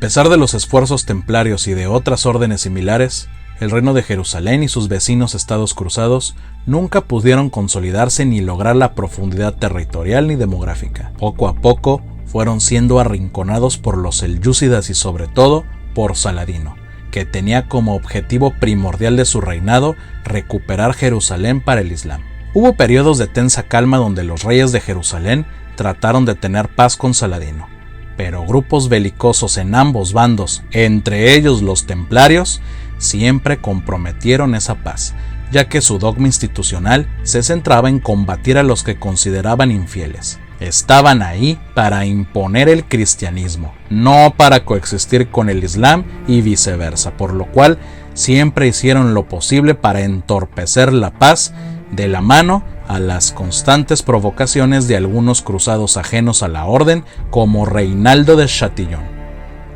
pesar de los esfuerzos templarios y de otras órdenes similares, el reino de Jerusalén y sus vecinos estados cruzados nunca pudieron consolidarse ni lograr la profundidad territorial ni demográfica. Poco a poco fueron siendo arrinconados por los selyúcidas y sobre todo por Saladino, que tenía como objetivo primordial de su reinado recuperar Jerusalén para el Islam. Hubo periodos de tensa calma donde los reyes de Jerusalén trataron de tener paz con Saladino, pero grupos belicosos en ambos bandos, entre ellos los templarios, siempre comprometieron esa paz, ya que su dogma institucional se centraba en combatir a los que consideraban infieles. Estaban ahí para imponer el cristianismo, no para coexistir con el Islam y viceversa, por lo cual siempre hicieron lo posible para entorpecer la paz de la mano a las constantes provocaciones de algunos cruzados ajenos a la orden, como Reinaldo de Chatillon,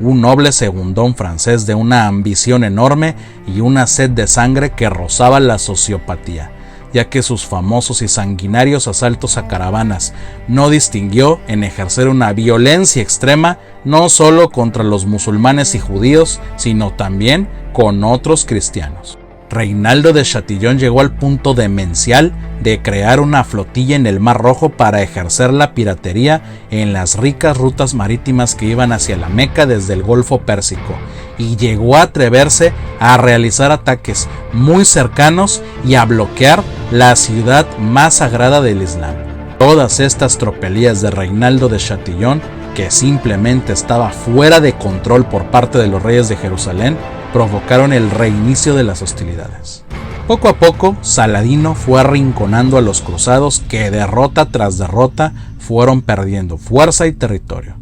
un noble segundón francés de una ambición enorme y una sed de sangre que rozaba la sociopatía, ya que sus famosos y sanguinarios asaltos a caravanas no distinguió en ejercer una violencia extrema no solo contra los musulmanes y judíos, sino también con otros cristianos. Reinaldo de Chatillon llegó al punto demencial de crear una flotilla en el Mar Rojo para ejercer la piratería en las ricas rutas marítimas que iban hacia la Meca desde el Golfo Pérsico, y llegó a atreverse a realizar ataques muy cercanos y a bloquear la ciudad más sagrada del Islam. Todas estas tropelías de Reinaldo de Chatillon, que simplemente estaba fuera de control por parte de los reyes de Jerusalén, provocaron el reinicio de las hostilidades. Poco a poco, Saladino fue arrinconando a los cruzados que derrota tras derrota fueron perdiendo fuerza y territorio,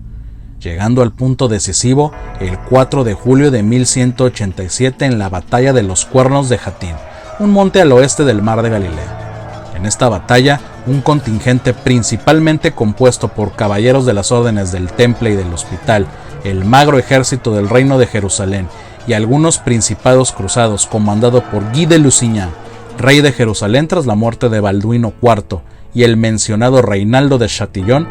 llegando al punto decisivo el 4 de julio de 1187 en la batalla de los Cuernos de Jatín, un monte al oeste del mar de Galilea. En esta batalla, un contingente principalmente compuesto por caballeros de las órdenes del Temple y del Hospital, el magro ejército del reino de Jerusalén y algunos principados cruzados comandado por Guy de Lusignan, rey de Jerusalén tras la muerte de Balduino IV, y el mencionado Reinaldo de Chatillon,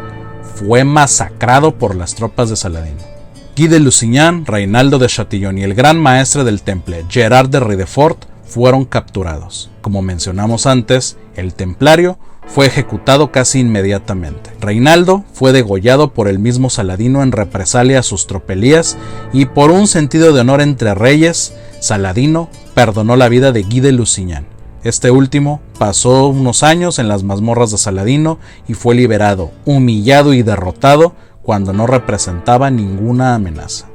fue masacrado por las tropas de Saladino. Guy de Lusignan, Reinaldo de Chatillon y el gran maestre del Temple, Gerard de Ridefort, fueron capturados. Como mencionamos antes, el templario fue ejecutado casi inmediatamente. Reinaldo fue degollado por el mismo Saladino en represalia a sus tropelías, y por un sentido de honor entre reyes, Saladino perdonó la vida de Guy de Lusignan. Este último pasó unos años en las mazmorras de Saladino y fue liberado, humillado y derrotado cuando no representaba ninguna amenaza.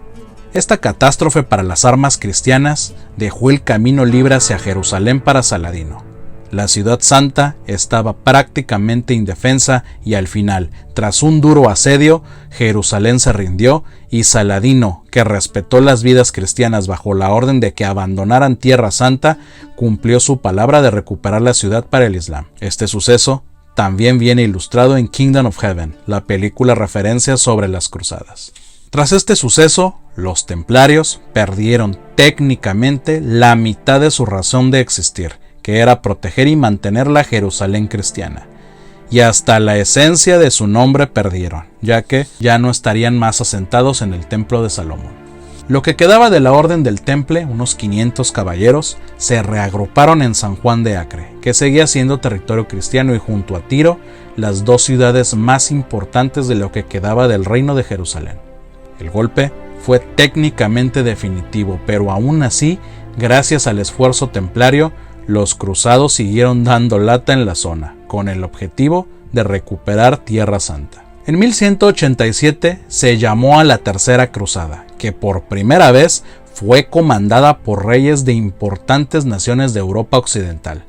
Esta catástrofe para las armas cristianas dejó el camino libre hacia Jerusalén para Saladino. La ciudad santa estaba prácticamente indefensa y al final, tras un duro asedio, Jerusalén se rindió y Saladino, que respetó las vidas cristianas bajo la orden de que abandonaran Tierra Santa, cumplió su palabra de recuperar la ciudad para el Islam. Este suceso también viene ilustrado en Kingdom of Heaven, la película referencia sobre las cruzadas. Tras este suceso, los templarios perdieron técnicamente la mitad de su razón de existir, que era proteger y mantener la Jerusalén cristiana, y hasta la esencia de su nombre perdieron, ya que ya no estarían más asentados en el templo de Salomón. Lo que quedaba de la orden del Temple, unos 500 caballeros, se reagruparon en San Juan de Acre, que seguía siendo territorio cristiano, y junto a Tiro, las dos ciudades más importantes de lo que quedaba del reino de Jerusalén. El golpe fue técnicamente definitivo, pero aún así, gracias al esfuerzo templario, los cruzados siguieron dando lata en la zona, con el objetivo de recuperar Tierra Santa. En 1187 se llamó a la Tercera Cruzada, que por primera vez fue comandada por reyes de importantes naciones de Europa Occidental: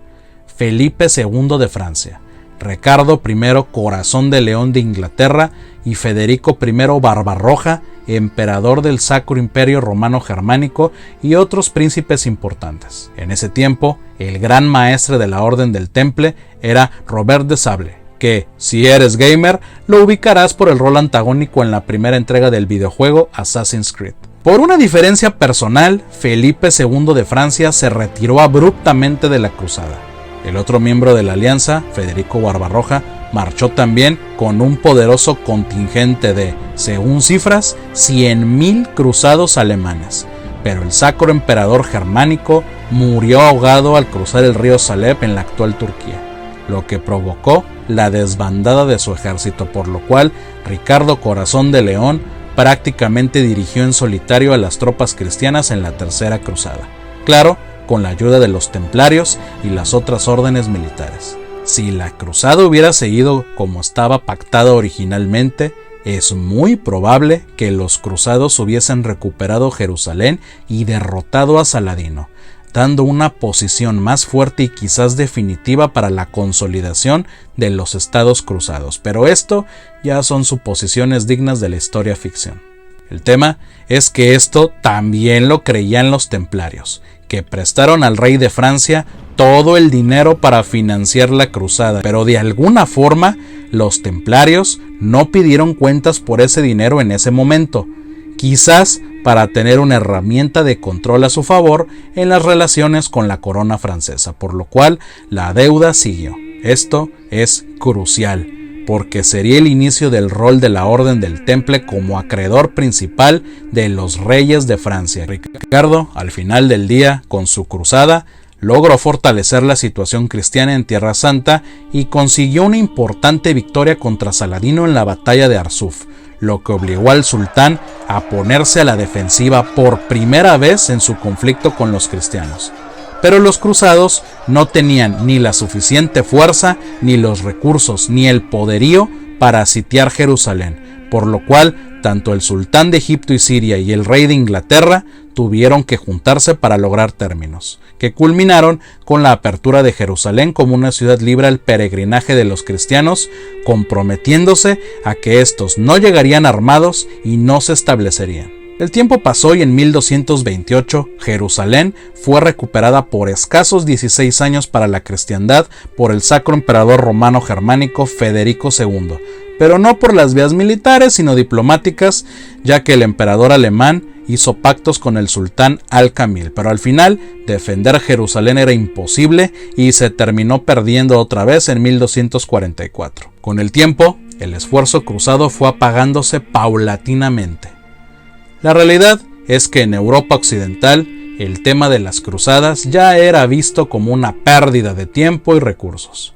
Felipe II de Francia, Ricardo I Corazón de León de Inglaterra y Federico I Barbarroja, emperador del Sacro Imperio Romano Germánico, y otros príncipes importantes. En ese tiempo, el gran maestre de la Orden del Temple era Robert de Sable, que, si eres gamer, lo ubicarás por el rol antagónico en la primera entrega del videojuego Assassin's Creed. Por una diferencia personal, Felipe II de Francia se retiró abruptamente de la cruzada. El otro miembro de la alianza, Federico Barbarroja, marchó también con un poderoso contingente de, según cifras, 100.000 cruzados alemanes. Pero el sacro emperador germánico murió ahogado al cruzar el río Salep en la actual Turquía, lo que provocó la desbandada de su ejército, por lo cual Ricardo Corazón de León prácticamente dirigió en solitario a las tropas cristianas en la Tercera Cruzada, claro, con la ayuda de los templarios y las otras órdenes militares. Si la cruzada hubiera seguido como estaba pactada originalmente, es muy probable que los cruzados hubiesen recuperado Jerusalén y derrotado a Saladino, dando una posición más fuerte y quizás definitiva para la consolidación de los estados cruzados, pero esto ya son suposiciones dignas de la historia ficción. El tema es que esto también lo creían los templarios, que prestaron al rey de Francia todo el dinero para financiar la cruzada, pero de alguna forma los templarios no pidieron cuentas por ese dinero en ese momento, quizás para tener una herramienta de control a su favor en las relaciones con la corona francesa, por lo cual la deuda siguió. Esto es crucial, porque sería el inicio del rol de la Orden del Temple como acreedor principal de los reyes de Francia. Ricardo, al final del día, con su cruzada, logró fortalecer la situación cristiana en Tierra Santa y consiguió una importante victoria contra Saladino en la batalla de Arsuf, lo que obligó al sultán a ponerse a la defensiva por primera vez en su conflicto con los cristianos. Pero los cruzados no tenían ni la suficiente fuerza, ni los recursos, ni el poderío para sitiar Jerusalén, por lo cual tanto el sultán de Egipto y Siria y el rey de Inglaterra tuvieron que juntarse para lograr términos, que culminaron con la apertura de Jerusalén como una ciudad libre al peregrinaje de los cristianos, comprometiéndose a que estos no llegarían armados y no se establecerían. El tiempo pasó y en 1228 Jerusalén fue recuperada por escasos 16 años para la cristiandad por el sacro emperador romano germánico Federico II, pero no por las vías militares sino diplomáticas, ya que el emperador alemán hizo pactos con el sultán Al-Kamil, pero al final defender Jerusalén era imposible y se terminó perdiendo otra vez en 1244. Con el tiempo, el esfuerzo cruzado fue apagándose paulatinamente. La realidad es que en Europa occidental el tema de las cruzadas ya era visto como una pérdida de tiempo y recursos.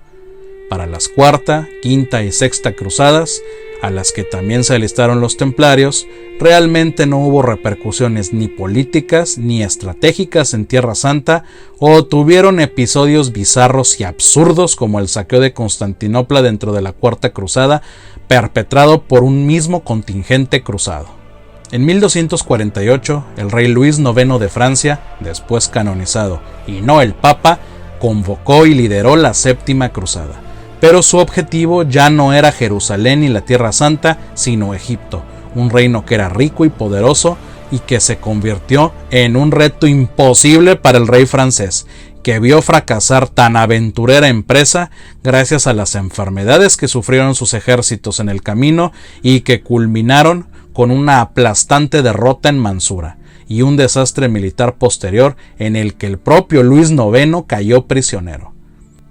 Para las cuarta, quinta y sexta cruzadas, a las que también se alistaron los templarios, realmente no hubo repercusiones ni políticas ni estratégicas en Tierra Santa o tuvieron episodios bizarros y absurdos como el saqueo de Constantinopla dentro de la Cuarta Cruzada perpetrado por un mismo contingente cruzado. En 1248, el rey Luis IX de Francia, después canonizado, y no el Papa, convocó y lideró la Séptima Cruzada. Pero su objetivo ya no era Jerusalén y la Tierra Santa, sino Egipto, un reino que era rico y poderoso y que se convirtió en un reto imposible para el rey francés, que vio fracasar tan aventurera empresa gracias a las enfermedades que sufrieron sus ejércitos en el camino y que culminaron con una aplastante derrota en Mansura y un desastre militar posterior en el que el propio Luis IX cayó prisionero.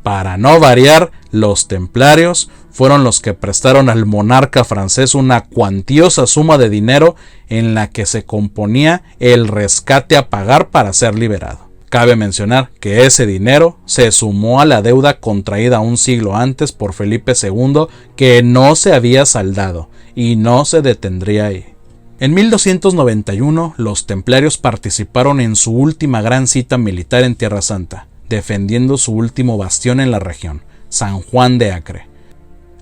Para no variar, los templarios fueron los que prestaron al monarca francés una cuantiosa suma de dinero en la que se componía el rescate a pagar para ser liberado. Cabe mencionar que ese dinero se sumó a la deuda contraída un siglo antes por Felipe II que no se había saldado y no se detendría ahí. En 1291 los templarios participaron en su última gran cita militar en Tierra Santa, defendiendo su último bastión en la región, San Juan de Acre.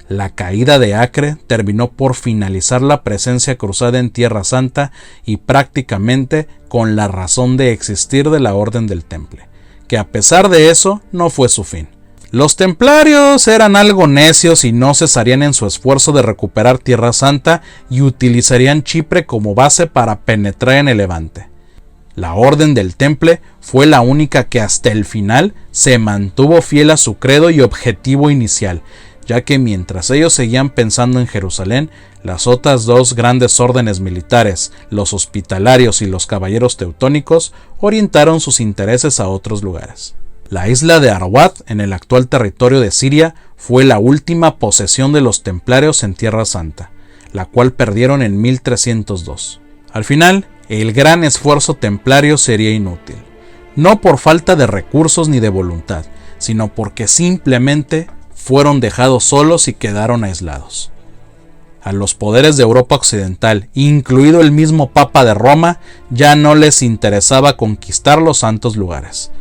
La caída de Acre terminó por finalizar la presencia cruzada en Tierra Santa y prácticamente con la razón de existir de la Orden del Temple, que a pesar de eso no fue su fin. Los templarios eran algo necios y no cesarían en su esfuerzo de recuperar Tierra Santa y utilizarían Chipre como base para penetrar en el Levante. La Orden del Temple fue la única que hasta el final se mantuvo fiel a su credo y objetivo inicial, ya que mientras ellos seguían pensando en Jerusalén, las otras dos grandes órdenes militares, los hospitalarios y los caballeros teutónicos, orientaron sus intereses a otros lugares. La isla de Arwad, en el actual territorio de Siria, fue la última posesión de los templarios en Tierra Santa, la cual perdieron en 1302. Al final, el gran esfuerzo templario sería inútil, no por falta de recursos ni de voluntad, sino porque simplemente fueron dejados solos y quedaron aislados. A los poderes de Europa Occidental, incluido el mismo Papa de Roma, ya no les interesaba conquistar los santos lugares.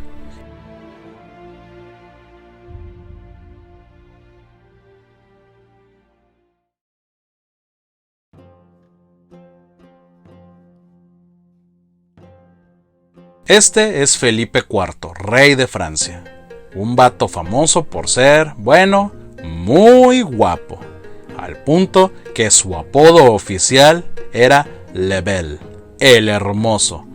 Este es Felipe IV, rey de Francia. Un vato famoso por ser, bueno, muy guapo. Al punto que su apodo oficial era Le Bel, el hermoso.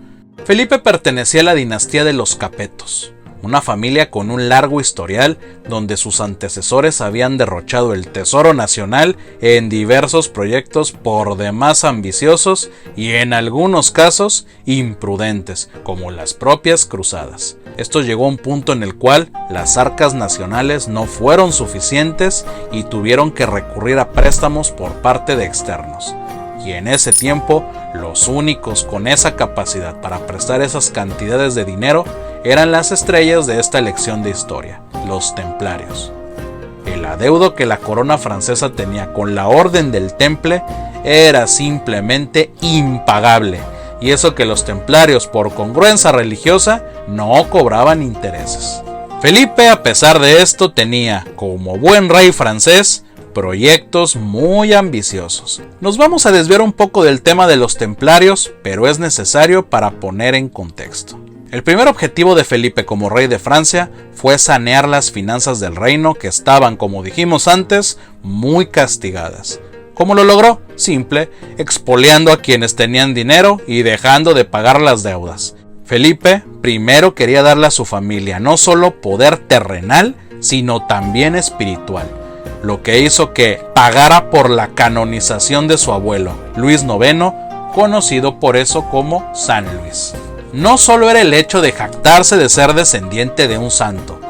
Felipe pertenecía a la dinastía de los Capetos, una familia con un largo historial donde sus antecesores habían derrochado el tesoro nacional en diversos proyectos por demás ambiciosos y en algunos casos imprudentes, como las propias cruzadas. Esto llegó a un punto en el cual las arcas nacionales no fueron suficientes y tuvieron que recurrir a préstamos por parte de externos. Y en ese tiempo, los únicos con esa capacidad para prestar esas cantidades de dinero eran las estrellas de esta lección de historia, los templarios. El adeudo que la corona francesa tenía con la Orden del Temple era simplemente impagable, y eso que los templarios, por congruencia religiosa, no cobraban intereses. Felipe, a pesar de esto, tenía, como buen rey francés, proyectos muy ambiciosos. Nos vamos a desviar un poco del tema de los templarios, pero es necesario para poner en contexto. El primer objetivo de Felipe como rey de Francia fue sanear las finanzas del reino que estaban, como dijimos antes, muy castigadas. ¿Cómo lo logró? Simple, expoliando a quienes tenían dinero y dejando de pagar las deudas. Felipe primero quería darle a su familia no solo poder terrenal, sino también espiritual, lo que hizo que pagara por la canonización de su abuelo, Luis IX, conocido por eso como San Luis. No solo era el hecho de jactarse de ser descendiente de un santo,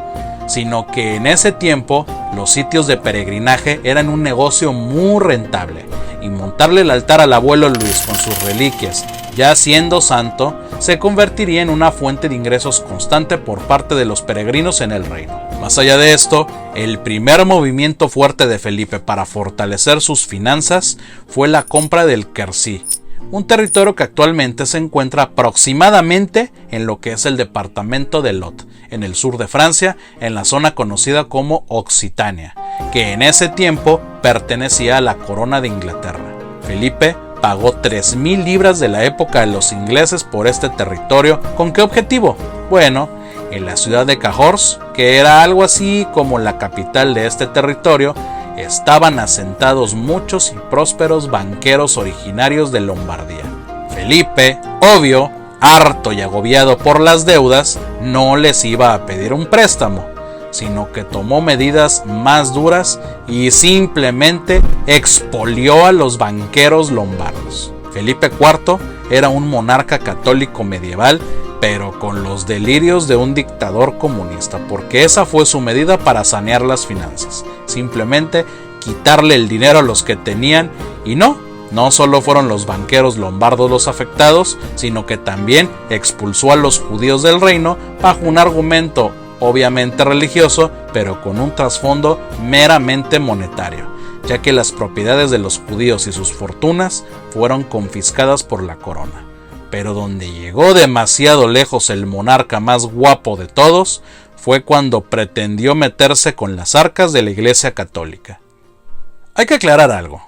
sino que en ese tiempo los sitios de peregrinaje eran un negocio muy rentable, y montarle el altar al abuelo Luis con sus reliquias, ya siendo santo, se convertiría en una fuente de ingresos constante por parte de los peregrinos en el reino. Más allá de esto, el primer movimiento fuerte de Felipe para fortalecer sus finanzas fue la compra del Quercy, un territorio que actualmente se encuentra aproximadamente en lo que es el departamento de Lot, en el sur de Francia, en la zona conocida como Occitania, que en ese tiempo pertenecía a la corona de Inglaterra. Felipe pagó 3.000 libras de la época de los ingleses por este territorio. ¿Con qué objetivo? Bueno, en la ciudad de Cahors, que era algo así como la capital de este territorio, estaban asentados muchos y prósperos banqueros originarios de Lombardía. Felipe, obvio, harto y agobiado por las deudas, no les iba a pedir un préstamo, sino que tomó medidas más duras y simplemente expolió a los banqueros lombardos. Felipe IV era un monarca católico medieval, pero con los delirios de un dictador comunista, porque esa fue su medida para sanear las finanzas, simplemente quitarle el dinero a los que tenían. Y no solo fueron los banqueros lombardos los afectados, sino que también expulsó a los judíos del reino bajo un argumento obviamente religioso, pero con un trasfondo meramente monetario, ya que las propiedades de los judíos y sus fortunas fueron confiscadas por la corona. Pero donde llegó demasiado lejos el monarca más guapo de todos fue cuando pretendió meterse con las arcas de la Iglesia Católica. Hay que aclarar algo.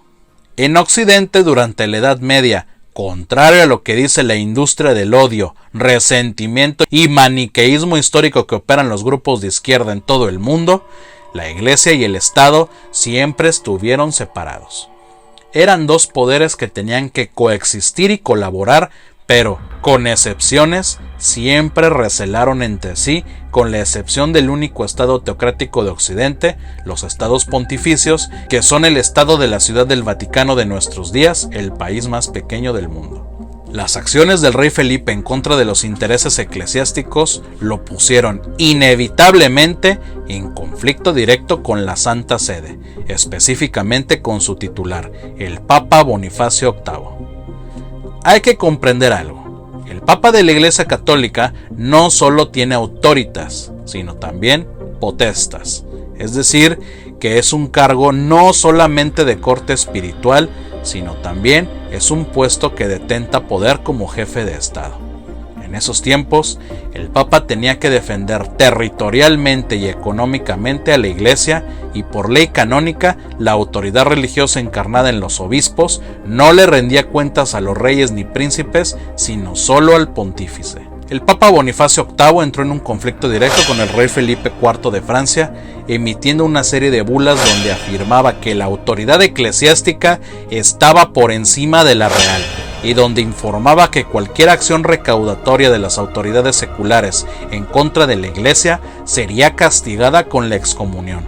En Occidente, durante la Edad Media, contrario a lo que dice la industria del odio, resentimiento y maniqueísmo histórico que operan los grupos de izquierda en todo el mundo, la Iglesia y el Estado siempre estuvieron separados. Eran dos poderes que tenían que coexistir y colaborar, pero, con excepciones, siempre recelaron entre sí, con la excepción del único estado teocrático de Occidente, los estados pontificios, que son el estado de la Ciudad del Vaticano de nuestros días, el país más pequeño del mundo. Las acciones del rey Felipe en contra de los intereses eclesiásticos lo pusieron inevitablemente en conflicto directo con la Santa Sede, específicamente con su titular, el Papa Bonifacio VIII. Hay que comprender algo: el Papa de la Iglesia Católica no solo tiene autoritas, sino también potestas, es decir, que es un cargo no solamente de corte espiritual, sino también es un puesto que detenta poder como jefe de Estado. En esos tiempos, el Papa tenía que defender territorialmente y económicamente a la Iglesia, y por ley canónica, la autoridad religiosa encarnada en los obispos no le rendía cuentas a los reyes ni príncipes, sino solo al pontífice. El Papa Bonifacio VIII entró en un conflicto directo con el rey Felipe IV de Francia, emitiendo una serie de bulas donde afirmaba que la autoridad eclesiástica estaba por encima de la real, y donde informaba que cualquier acción recaudatoria de las autoridades seculares en contra de la Iglesia sería castigada con la excomunión.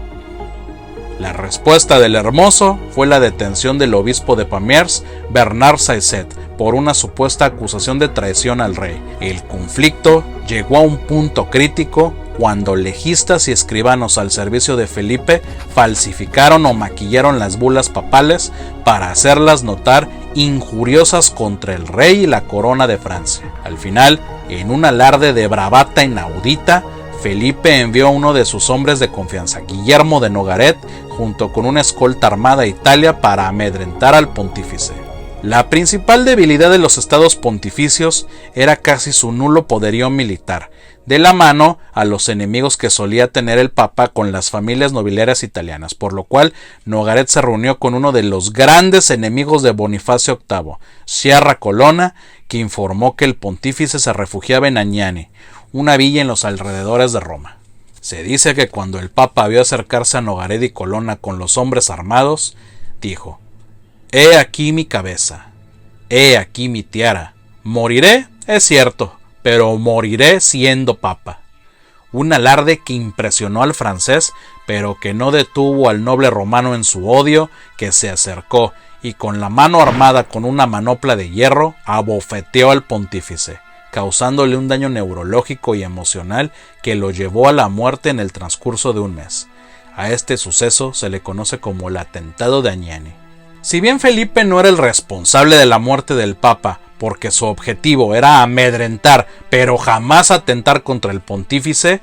La respuesta del Hermoso fue la detención del obispo de Pamiers, Bernard Saizet, por una supuesta acusación de traición al rey. El conflicto llegó a un punto crítico cuando legistas y escribanos al servicio de Felipe falsificaron o maquillaron las bulas papales para hacerlas notar injuriosas contra el rey y la corona de Francia. Al final, en un alarde de bravata inaudita, Felipe envió a uno de sus hombres de confianza, Guillermo de Nogaret, junto con una escolta armada a Italia para amedrentar al pontífice. La principal debilidad de los estados pontificios era casi su nulo poderío militar, de la mano a los enemigos que solía tener el Papa con las familias nobiliarias italianas, por lo cual Nogaret se reunió con uno de los grandes enemigos de Bonifacio VIII, Sciarra Colonna, que informó que el pontífice se refugiaba en Agnani, una villa en los alrededores de Roma. Se dice que cuando el Papa vio acercarse a Nogaret y Colonna con los hombres armados, dijo: «He aquí mi cabeza, he aquí mi tiara. Moriré, es cierto, pero moriré siendo papa». Un alarde que impresionó al francés, pero que no detuvo al noble romano en su odio, que se acercó y con la mano armada con una manopla de hierro abofeteó al pontífice, causándole un daño neurológico y emocional que lo llevó a la muerte en el transcurso de un mes. A este suceso se le conoce como el atentado de Agnani. Si bien Felipe no era el responsable de la muerte del Papa, porque su objetivo era amedrentar, pero jamás atentar contra el pontífice,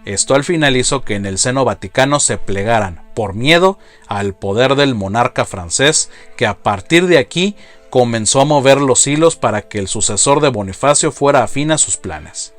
esto al final hizo que en el seno vaticano se plegaran, por miedo, al poder del monarca francés, que a partir de aquí comenzó a mover los hilos para que el sucesor de Bonifacio fuera afín a sus planes.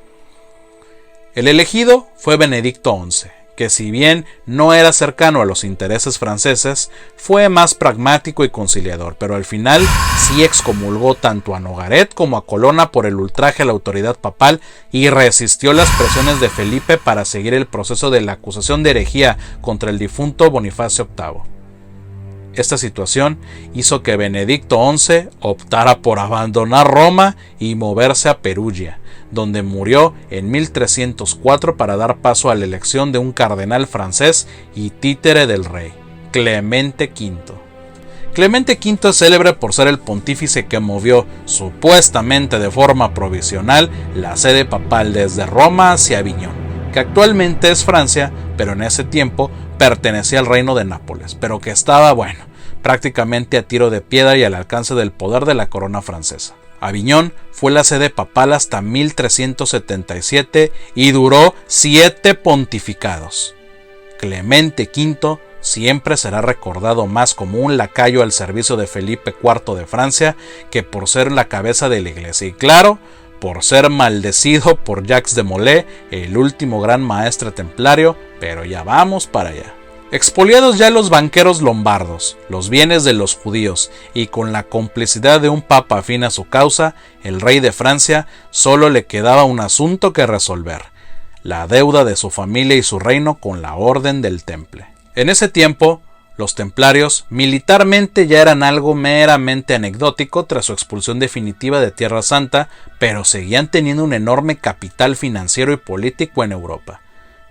El elegido fue Benedicto XI, que si bien no era cercano a los intereses franceses, fue más pragmático y conciliador, pero al final sí excomulgó tanto a Nogaret como a Colonna por el ultraje a la autoridad papal y resistió las presiones de Felipe para seguir el proceso de la acusación de herejía contra el difunto Bonifacio VIII. Esta situación hizo que Benedicto XI optara por abandonar Roma y moverse a Perugia, donde murió en 1304 para dar paso a la elección de un cardenal francés y títere del rey, Clemente V. Clemente V es célebre por ser el pontífice que movió, supuestamente de forma provisional, la sede papal desde Roma hacia Aviñón, que actualmente es Francia, pero en ese tiempo pertenecía al reino de Nápoles, pero que estaba, prácticamente a tiro de piedra y al alcance del poder de la corona francesa. Aviñón fue la sede papal hasta 1377 y duró 7 pontificados. Clemente V siempre será recordado más como un lacayo al servicio de Felipe IV de Francia que por ser la cabeza de la iglesia, y claro, por ser maldecido por Jacques de Molay, el último gran maestre templario, pero ya vamos para allá. Expoliados ya los banqueros lombardos, los bienes de los judíos, y con la complicidad de un papa afín a su causa, el rey de Francia solo le quedaba un asunto que resolver: la deuda de su familia y su reino con la Orden del Temple. En ese tiempo, los templarios militarmente ya eran algo meramente anecdótico tras su expulsión definitiva de Tierra Santa, pero seguían teniendo un enorme capital financiero y político en Europa.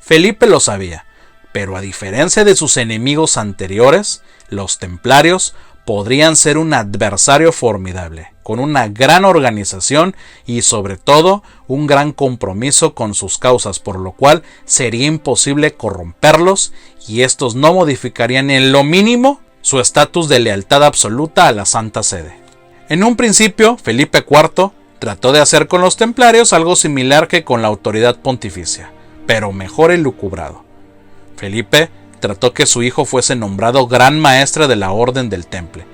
Felipe lo sabía, pero a diferencia de sus enemigos anteriores, los templarios podrían ser un adversario formidable, con una gran organización y sobre todo un gran compromiso con sus causas, por lo cual sería imposible corromperlos y estos no modificarían en lo mínimo su estatus de lealtad absoluta a la Santa Sede. En un principio, Felipe IV trató de hacer con los templarios algo similar que con la autoridad pontificia, pero mejor elucubrado. Felipe trató que su hijo fuese nombrado Gran Maestre de la Orden del Temple,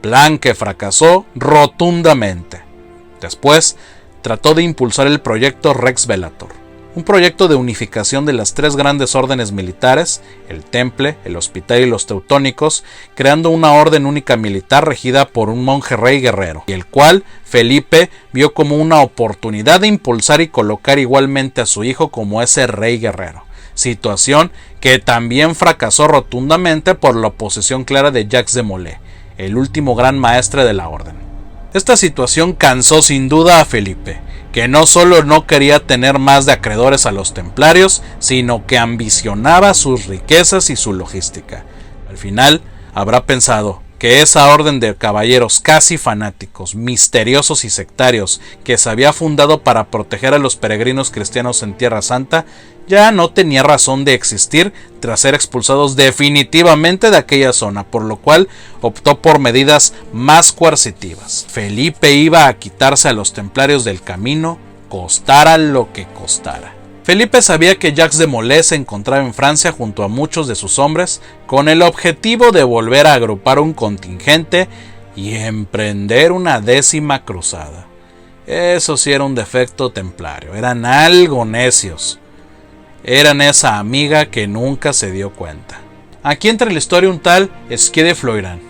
plan que fracasó rotundamente. Después, trató de impulsar el proyecto Rex Velator, un proyecto de unificación de las tres grandes órdenes militares, el Temple, el Hospital y los Teutónicos, creando una orden única militar regida por un monje rey guerrero, y el cual Felipe vio como una oportunidad de impulsar y colocar igualmente a su hijo como ese rey guerrero, situación que también fracasó rotundamente por la oposición clara de Jacques de Molay, el último gran maestre de la orden. Esta situación cansó sin duda a Felipe, que no solo no quería tener más de acreedores a los templarios, sino que ambicionaba sus riquezas y su logística. Al final, habrá pensado que esa orden de caballeros casi fanáticos, misteriosos y sectarios que se había fundado para proteger a los peregrinos cristianos en Tierra Santa, ya no tenía razón de existir tras ser expulsados definitivamente de aquella zona, por lo cual optó por medidas más coercitivas. Felipe iba a quitarse a los templarios del camino, costara lo que costara. Felipe sabía que Jacques de Molay se encontraba en Francia junto a muchos de sus hombres con el objetivo de volver a agrupar un contingente y emprender una 10ª cruzada. Eso sí era un defecto templario, eran algo necios. Eran esa amiga que nunca se dio cuenta. Aquí entra en la historia un tal Esquí de Floirán,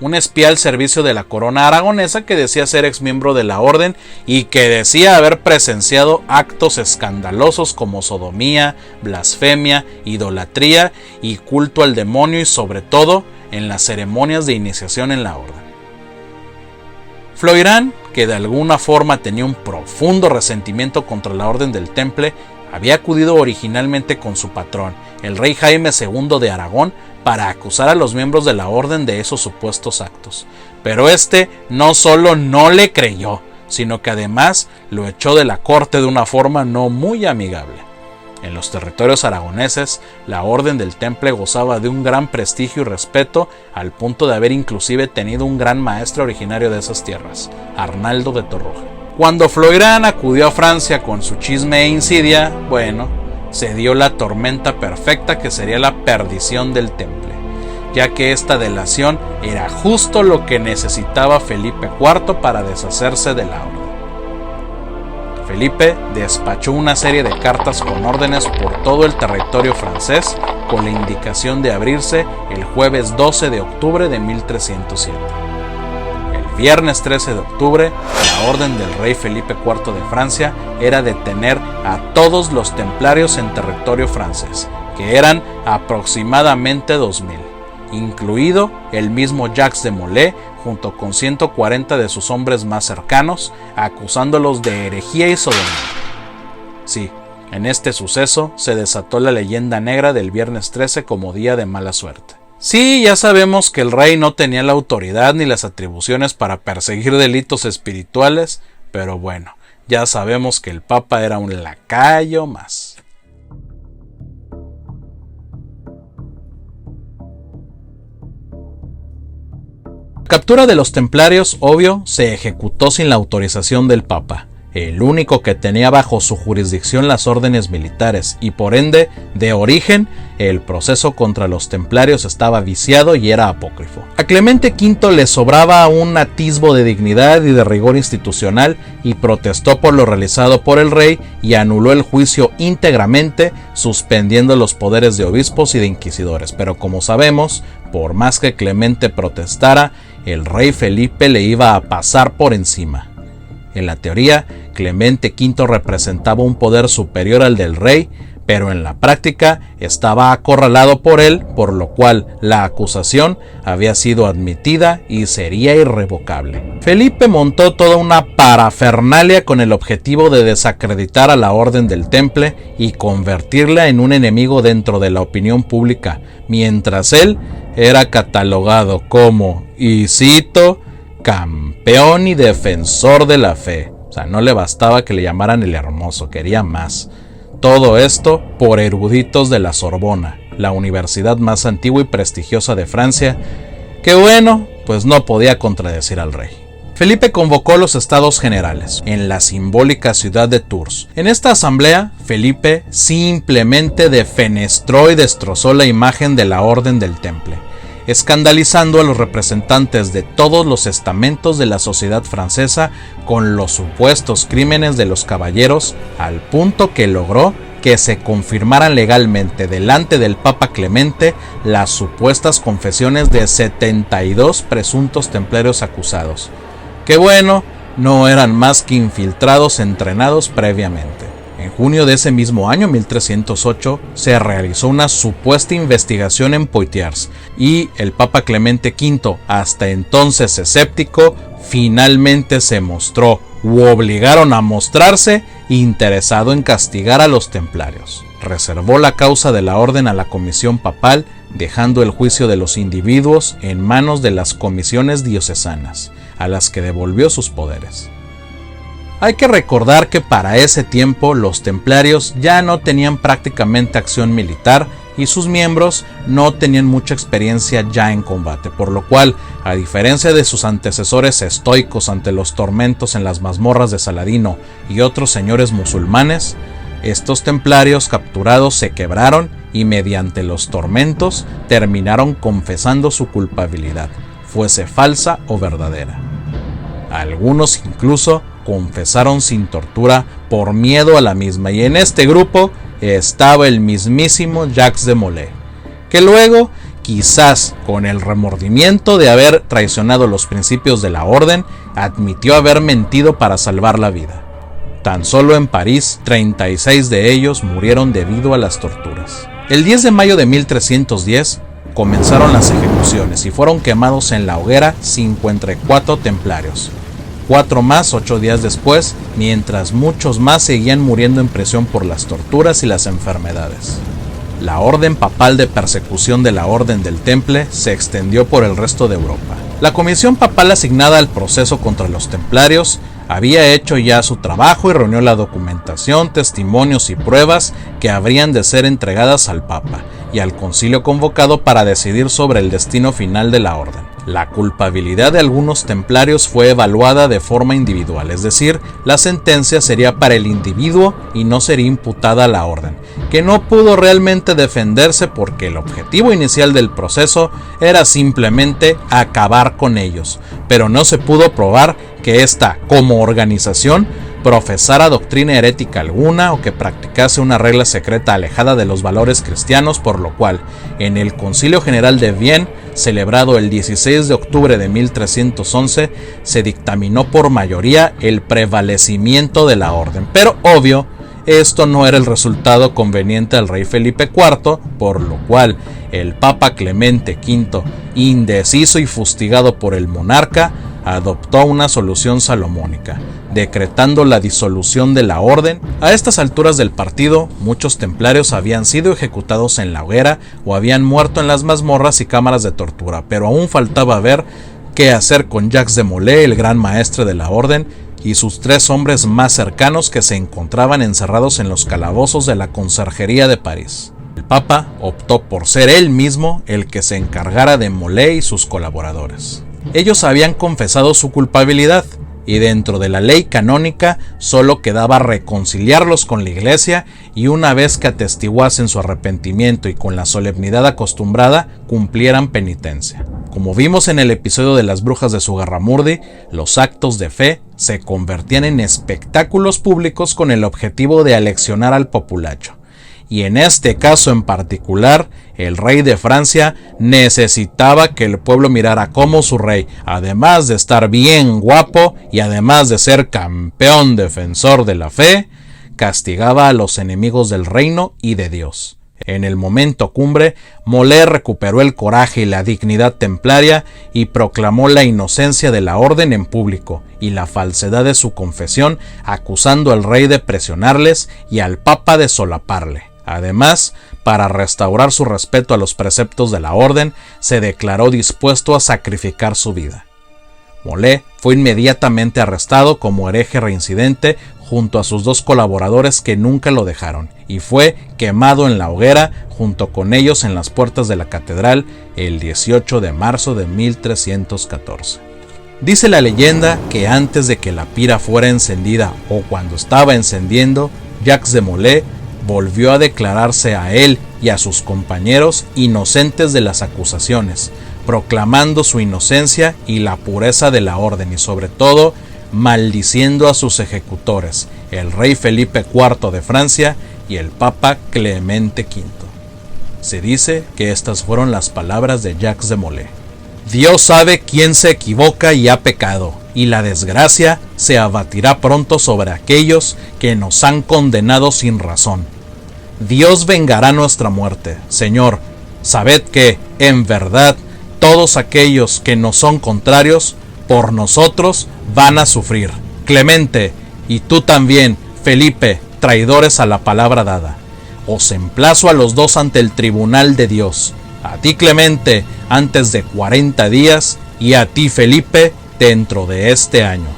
un espía al servicio de la corona aragonesa que decía ser ex miembro de la orden y que decía haber presenciado actos escandalosos como sodomía, blasfemia, idolatría y culto al demonio y sobre todo en las ceremonias de iniciación en la orden. Floirán, que de alguna forma tenía un profundo resentimiento contra la Orden del Temple, había acudido originalmente con su patrón, el rey Jaime II de Aragón, para acusar a los miembros de la orden de esos supuestos actos. Pero este no solo no le creyó, sino que además lo echó de la corte de una forma no muy amigable. En los territorios aragoneses, la Orden del Temple gozaba de un gran prestigio y respeto, al punto de haber inclusive tenido un gran maestre originario de esas tierras, Arnaldo de Torroja. Cuando Floirán acudió a Francia con su chisme e insidia, bueno, se dio la tormenta perfecta que sería la perdición del Temple, ya que esta delación era justo lo que necesitaba Felipe IV para deshacerse de la orden. Felipe despachó una serie de cartas con órdenes por todo el territorio francés con la indicación de abrirse el jueves 12 de octubre de 1307. El viernes 13 de octubre, la orden del rey Felipe IV de Francia era detener a todos los templarios en territorio francés, que eran aproximadamente 2000, incluido el mismo Jacques de Molay, junto con 140 de sus hombres más cercanos, acusándolos de herejía y sodomía. Sí, en este suceso se desató la leyenda negra del viernes 13 como día de mala suerte. Sí, ya sabemos que el rey no tenía la autoridad ni las atribuciones para perseguir delitos espirituales, pero bueno, ya sabemos que el Papa era un lacayo más. La captura de los templarios, obvio, se ejecutó sin la autorización del Papa, el único que tenía bajo su jurisdicción las órdenes militares, y por ende, de origen, el proceso contra los templarios estaba viciado y era apócrifo. A Clemente V le sobraba un atisbo de dignidad y de rigor institucional y protestó por lo realizado por el rey y anuló el juicio íntegramente, suspendiendo los poderes de obispos y de inquisidores. Pero como sabemos, por más que Clemente protestara, el rey Felipe le iba a pasar por encima. En la teoría, Clemente V representaba un poder superior al del rey, pero en la práctica estaba acorralado por él, por lo cual la acusación había sido admitida y sería irrevocable. Felipe montó toda una parafernalia con el objetivo de desacreditar a la Orden del Temple y convertirla en un enemigo dentro de la opinión pública, mientras él era catalogado como, y cito, campeón y defensor de la fe. O sea, no le bastaba que le llamaran el Hermoso, quería más. Todo esto por eruditos de la Sorbona, la universidad más antigua y prestigiosa de Francia, que bueno, pues no podía contradecir al rey. Felipe convocó los Estados Generales en la simbólica ciudad de Tours. En esta asamblea, Felipe simplemente defenestró y destrozó la imagen de la Orden del Temple, escandalizando a los representantes de todos los estamentos de la sociedad francesa con los supuestos crímenes de los caballeros, al punto que logró que se confirmaran legalmente delante del Papa Clemente las supuestas confesiones de 72 presuntos templarios acusados, que bueno, no eran más que infiltrados entrenados previamente. En junio de ese mismo año, 1308, se realizó una supuesta investigación en Poitiers y el Papa Clemente V, hasta entonces escéptico, finalmente se mostró, u obligaron a mostrarse, interesado en castigar a los templarios. Reservó la causa de la orden a la comisión papal, dejando el juicio de los individuos en manos de las comisiones diocesanas, a las que devolvió sus poderes. Hay que recordar que para ese tiempo los templarios ya no tenían prácticamente acción militar y sus miembros no tenían mucha experiencia ya en combate, por lo cual, a diferencia de sus antecesores estoicos ante los tormentos en las mazmorras de Saladino y otros señores musulmanes, estos templarios capturados se quebraron y mediante los tormentos terminaron confesando su culpabilidad, fuese falsa o verdadera. Algunos incluso confesaron sin tortura por miedo a la misma, y en este grupo estaba el mismísimo Jacques de Molay, que luego, quizás con el remordimiento de haber traicionado los principios de la orden, admitió haber mentido para salvar la vida. Tan solo en París, 36 de ellos murieron debido a las torturas. El 10 de mayo de 1310 comenzaron las ejecuciones y fueron quemados en la hoguera 54 templarios. 4 más 8 días después, mientras muchos más seguían muriendo en prisión por las torturas y las enfermedades. La orden papal de persecución de la Orden del Temple se extendió por el resto de Europa. La comisión papal asignada al proceso contra los templarios había hecho ya su trabajo y reunió la documentación, testimonios y pruebas que habrían de ser entregadas al Papa y al concilio convocado para decidir sobre el destino final de la orden. La culpabilidad de algunos templarios fue evaluada de forma individual, es decir, la sentencia sería para el individuo y no sería imputada a la orden, que no pudo realmente defenderse porque el objetivo inicial del proceso era simplemente acabar con ellos, pero no se pudo probar que ésta, como organización, profesara doctrina herética alguna o que practicase una regla secreta alejada de los valores cristianos, por lo cual, en el Concilio General de Vienne, celebrado el 16 de octubre de 1311, se dictaminó por mayoría el prevalecimiento de la orden. Pero, obvio, esto no era el resultado conveniente al rey Felipe IV, por lo cual el Papa Clemente V, indeciso y fustigado por el monarca, adoptó una solución salomónica, decretando la disolución de la orden. A estas alturas del partido, muchos templarios habían sido ejecutados en la hoguera o habían muerto en las mazmorras y cámaras de tortura, pero aún faltaba ver qué hacer con Jacques de Molay, el gran maestre de la orden, y sus 3 hombres más cercanos que se encontraban encerrados en los calabozos de la conserjería de París. El Papa optó por ser él mismo el que se encargara de Molay y sus colaboradores. Ellos habían confesado su culpabilidad, y dentro de la ley canónica solo quedaba reconciliarlos con la Iglesia y una vez que atestiguasen su arrepentimiento y con la solemnidad acostumbrada cumplieran penitencia. Como vimos en el episodio de las brujas de Zugarramurdi, los actos de fe se convertían en espectáculos públicos con el objetivo de aleccionar al populacho. Y en este caso en particular, el rey de Francia necesitaba que el pueblo mirara cómo su rey, además de estar bien guapo y además de ser campeón defensor de la fe, castigaba a los enemigos del reino y de Dios. En el momento cumbre, Molay recuperó el coraje y la dignidad templaria y proclamó la inocencia de la orden en público y la falsedad de su confesión, acusando al rey de presionarles y al papa de solaparle. Además, para restaurar su respeto a los preceptos de la orden, se declaró dispuesto a sacrificar su vida. Molé fue inmediatamente arrestado como hereje reincidente junto a sus 2 colaboradores que nunca lo dejaron, y fue quemado en la hoguera junto con ellos en las puertas de la catedral el 18 de marzo de 1314. Dice la leyenda que antes de que la pira fuera encendida o cuando estaba encendiendo, Jacques de Molay volvió a declararse a él y a sus compañeros inocentes de las acusaciones, proclamando su inocencia y la pureza de la orden y sobre todo maldiciendo a sus ejecutores, el rey Felipe IV de Francia y el Papa Clemente V. Se dice que estas fueron las palabras de Jacques de Molay. Dios sabe quién se equivoca y ha pecado, y la desgracia se abatirá pronto sobre aquellos que nos han condenado sin razón. Dios vengará nuestra muerte. Señor, sabed que, en verdad, todos aquellos que nos son contrarios, por nosotros van a sufrir. Clemente, y tú también, Felipe, traidores a la palabra dada. Os emplazo a los 2 ante el tribunal de Dios. A ti, Clemente, antes de 40 días, y a ti, Felipe, dentro de este año.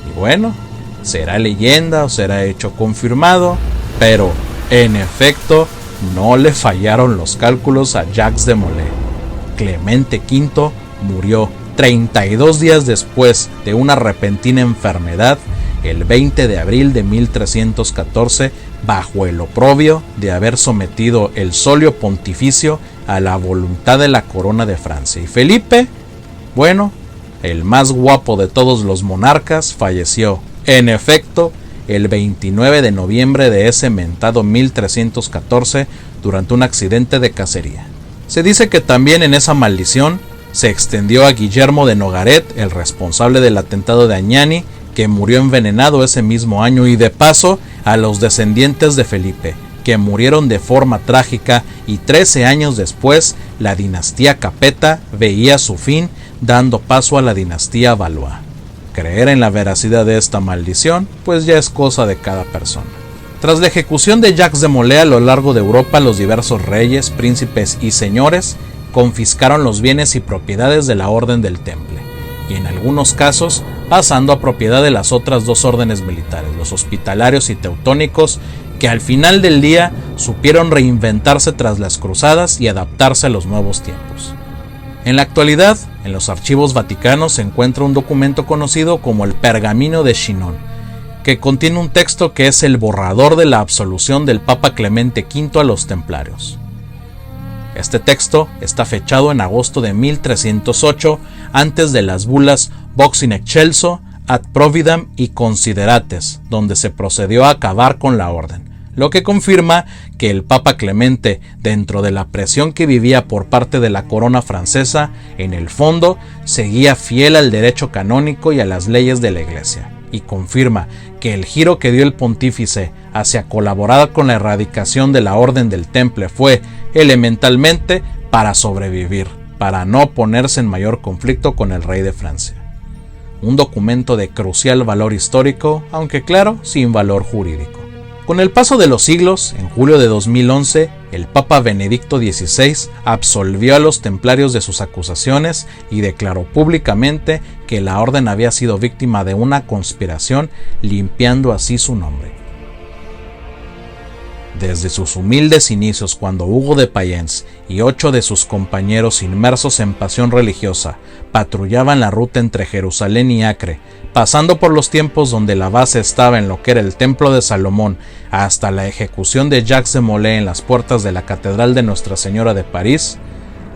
Y bueno, será leyenda o será hecho confirmado, pero en efecto no le fallaron los cálculos a Jacques de Molay. Clemente V murió 32 días después de una repentina enfermedad, el 20 de abril de 1314, bajo el oprobio de haber sometido el solio pontificio a la voluntad de la corona de Francia. Y Felipe, bueno, el más guapo de todos los monarcas, falleció, en efecto, el 29 de noviembre de ese mentado 1314 durante un accidente de cacería. Se dice que también en esa maldición se extendió a Guillermo de Nogaret, el responsable del atentado de Añani, que murió envenenado ese mismo año, y de paso a los descendientes de Felipe, que murieron de forma trágica, y 13 años después la dinastía Capeta veía su fin, dando paso a la dinastía Valois. Creer en la veracidad de esta maldición, pues ya es cosa de cada persona. Tras la ejecución de Jacques de Molay a lo largo de Europa, los diversos reyes, príncipes y señores confiscaron los bienes y propiedades de la Orden del Temple, y en algunos casos pasando a propiedad de las otras 2 órdenes militares, los hospitalarios y teutónicos, que al final del día supieron reinventarse tras las cruzadas y adaptarse a los nuevos tiempos. En la actualidad, en los archivos vaticanos se encuentra un documento conocido como el Pergamino de Chinon, que contiene un texto que es el borrador de la absolución del Papa Clemente V a los templarios. Este texto está fechado en agosto de 1308, antes de las bulas Vox in excelso, ad providam y considerates, donde se procedió a acabar con la orden, lo que confirma que el Papa Clemente, dentro de la presión que vivía por parte de la corona francesa, en el fondo seguía fiel al derecho canónico y a las leyes de la Iglesia, y confirma que el giro que dio el pontífice hacia colaborar con la erradicación de la Orden del Temple fue elementalmente para sobrevivir, para no ponerse en mayor conflicto con el rey de Francia. Un documento de crucial valor histórico, aunque claro, sin valor jurídico. Con el paso de los siglos, en julio de 2011, el Papa Benedicto XVI absolvió a los templarios de sus acusaciones y declaró públicamente que la orden había sido víctima de una conspiración, limpiando así su nombre. Desde sus humildes inicios, cuando Hugo de Payens y 8 de sus compañeros inmersos en pasión religiosa patrullaban la ruta entre Jerusalén y Acre, pasando por los tiempos donde la base estaba en lo que era el Templo de Salomón, hasta la ejecución de Jacques de Molay en las puertas de la Catedral de Nuestra Señora de París,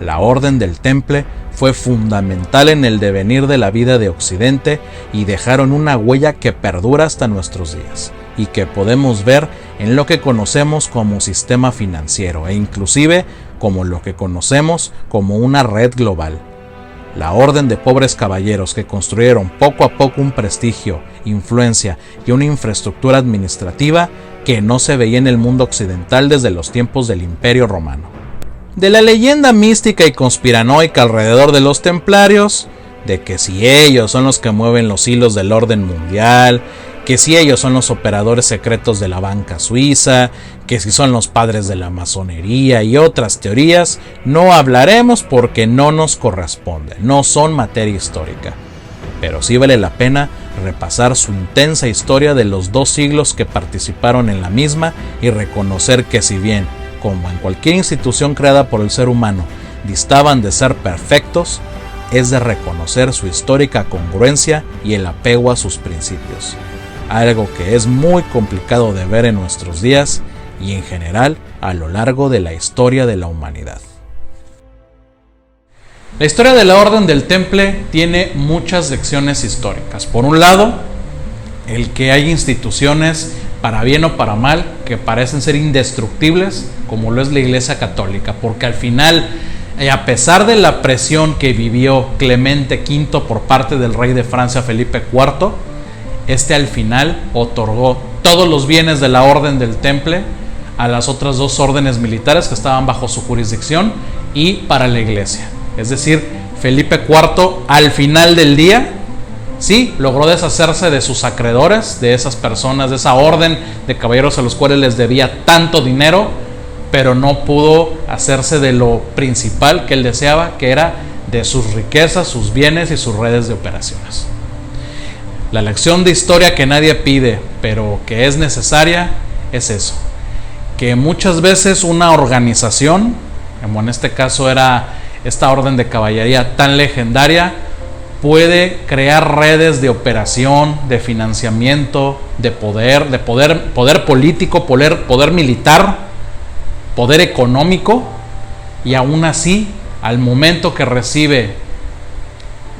la Orden del Temple fue fundamental en el devenir de la vida de Occidente y dejaron una huella que perdura hasta nuestros días, y que podemos ver en lo que conocemos como sistema financiero e inclusive como lo que conocemos como una red global. La orden de pobres caballeros que construyeron poco a poco un prestigio, influencia y una infraestructura administrativa que no se veía en el mundo occidental desde los tiempos del Imperio Romano. De la leyenda mística y conspiranoica alrededor de los templarios, de que si ellos son los que mueven los hilos del orden mundial, que si ellos son los operadores secretos de la banca suiza, que si son los padres de la masonería y otras teorías, no hablaremos porque no nos corresponde, no son materia histórica. Pero sí vale la pena repasar su intensa historia de los 2 siglos que participaron en la misma y reconocer que si bien, como en cualquier institución creada por el ser humano, distaban de ser perfectos, es de reconocer su histórica congruencia y el apego a sus principios, algo que es muy complicado de ver en nuestros días y en general a lo largo de la historia de la humanidad. La historia de la Orden del Temple tiene muchas lecciones históricas. Por un lado, el que hay instituciones, para bien o para mal, que parecen ser indestructibles, como lo es la Iglesia Católica, porque al final, a pesar de la presión que vivió Clemente V por parte del rey de Francia Felipe IV, este al final otorgó todos los bienes de la Orden del Temple a las otras 2 órdenes militares que estaban bajo su jurisdicción y para la Iglesia. Es decir, Felipe IV al final del día sí logró deshacerse de sus acreedores, de esas personas, de esa orden de caballeros a los cuales les debía tanto dinero, pero no pudo hacerse de lo principal que él deseaba, que era de sus riquezas, sus bienes y sus redes de operaciones. La lección de historia que nadie pide, pero que es necesaria, es eso, que muchas veces una organización, como en este caso era esta orden de caballería tan legendaria, puede crear redes de operación, de financiamiento, de poder político, poder militar, poder económico, y aún así, al momento que recibe,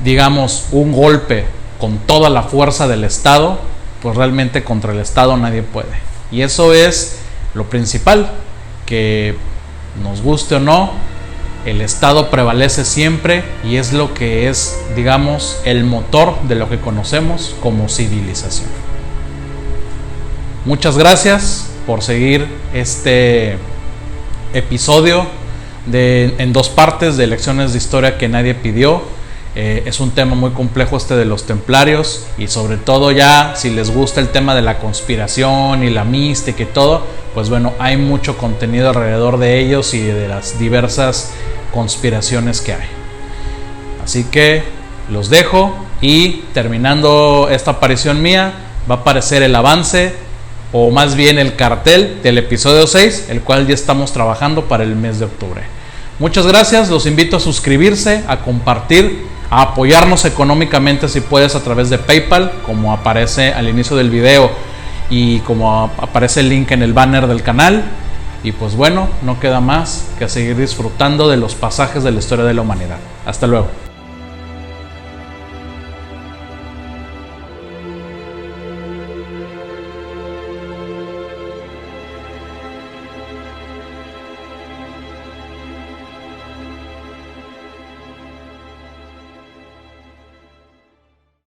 digamos, un golpe con toda la fuerza del Estado, pues realmente contra el Estado nadie puede. Y eso es lo principal, que nos guste o no, el Estado prevalece siempre y es lo que es, digamos, el motor de lo que conocemos como civilización. Muchas gracias por seguir este episodio en 2 partes de lecciones de historia que nadie pidió. Es un tema muy complejo este de los templarios, y sobre todo ya si les gusta el tema de la conspiración y la mística y todo, pues bueno, hay mucho contenido alrededor de ellos y de las diversas conspiraciones que hay. Así que los dejo, y terminando esta aparición mía va a aparecer el avance, o más bien el cartel del episodio 6, el cual ya estamos trabajando para el mes de octubre. Muchas gracias, los invito a suscribirse, a compartir, a apoyarnos económicamente si puedes a través de PayPal, como aparece al inicio del video y como aparece el link en el banner del canal. Y pues bueno, no queda más que seguir disfrutando de los pasajes de la historia de la humanidad. Hasta luego.